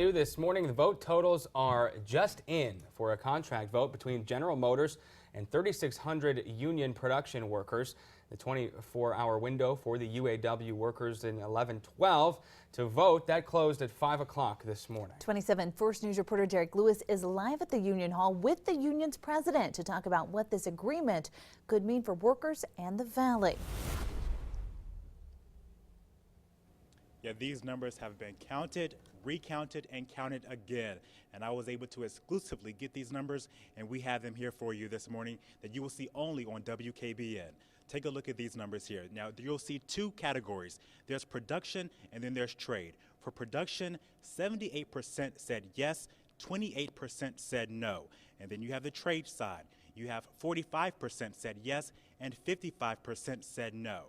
2 this morning. The vote totals are just in for a contract vote between General Motors and 3,600 union production workers. The 24-hour window for the UAW workers in 1112 to vote that closed at 5 o'clock this morning. 27 First News reporter Derek Lewis is live at the Union Hall with the union's president to talk about what this agreement could mean for workers and the Valley. Yeah, these numbers have been counted, recounted, and counted again. And I was able to exclusively get these numbers, and we have them here for you this morning that you will see only on WKBN. Take a look at these numbers here. Now, you'll see two categories. There's production, and then there's trade. For production, 78% said yes, 28% said no. And then you have the trade side. You have 45% said yes, and 55% said no.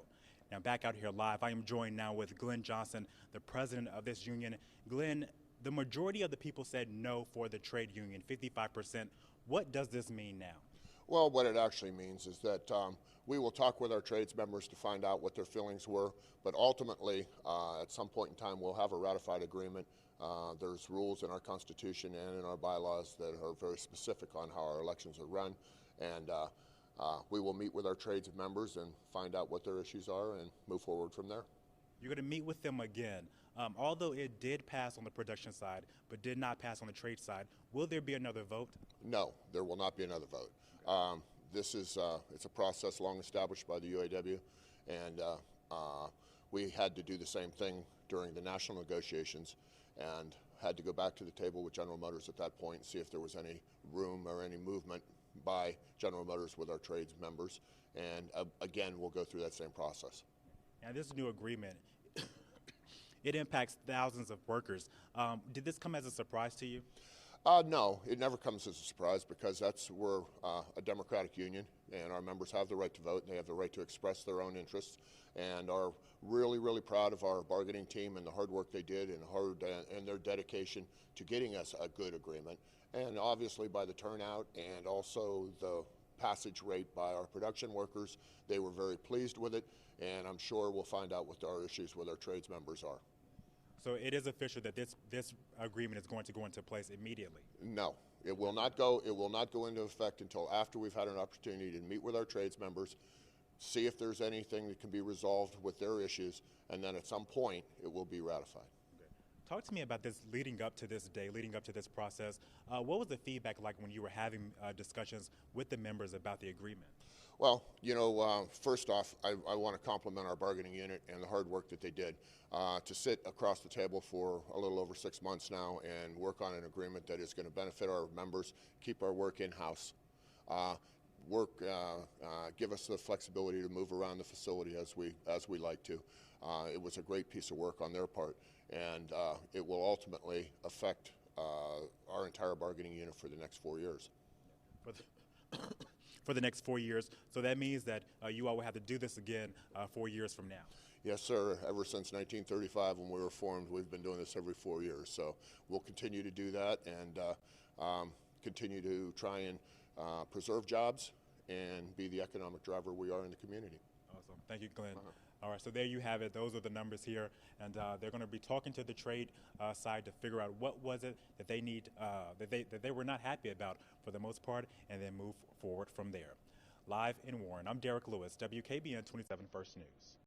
Now back out here live, I am joined now with Glenn Johnson, the president of this union. Glenn, the majority of the people said no for the trade union, 55%. What does this mean now? Well, what it actually means is that we will talk with our trades members to find out what their feelings were, but ultimately, at some point in time, we'll have a ratified agreement. There's rules in our Constitution and in our bylaws that are very specific on how our elections are run, and we will meet with our trades members and find out what their issues are and move forward from there. You're going to meet with them again. Although it did pass on the production side, but did not pass on the trade side, will there be another vote? No, there will not be another vote. This is it's a process long established by the UAW, and we had to do the same thing during the national negotiations and had to go back to the table with General Motors at that point and see if there was any room or any movement by General Motors with our trades members, and again we'll go through that same process. Now this new agreement, it impacts thousands of workers. Did this come as a surprise to you? No, it never comes as a surprise because we're a democratic union, and our members have the right to vote and they have the right to express their own interests, and are really proud of our bargaining team and the hard work they did and their dedication to getting us a good agreement. And obviously by the turnout and also the passage rate by our production workers, they were very pleased with it, and I'm sure we'll find out what our issues with our trades members are. So it is official that this agreement is going to go into place immediately? No, it will not go into effect until after we've had an opportunity to meet with our trades members, see if there's anything that can be resolved with their issues, and then at some point it will be ratified. Talk to me about this leading up to this day, leading up to this process. What was the feedback like when you were having discussions with the members about the agreement? Well, you know, first off, I want to compliment our bargaining unit and the hard work that they did to sit across the table for a little over 6 months now and work on an agreement that is going to benefit our members, keep our work in-house, give us the flexibility to move around the facility as we like to. It was a great piece of work on their part, and it will ultimately affect our entire bargaining unit for the next 4 years. For the next 4 years, so that means that you all will have to do this again 4 years from now. Yes, sir. Ever since 1935 when we were formed, we've been doing this every 4 years. So we'll continue to do that and continue to try and preserve jobs and be the economic driver we are in the community. Awesome. Thank you, Glenn. All right, so there you have it. Those are the numbers here, and they're going to be talking to the trade side to figure out what was it that they need, that they were not happy about for the most part, and then move forward from there. Live in Warren, I'm Derek Lewis, WKBN 27 First News.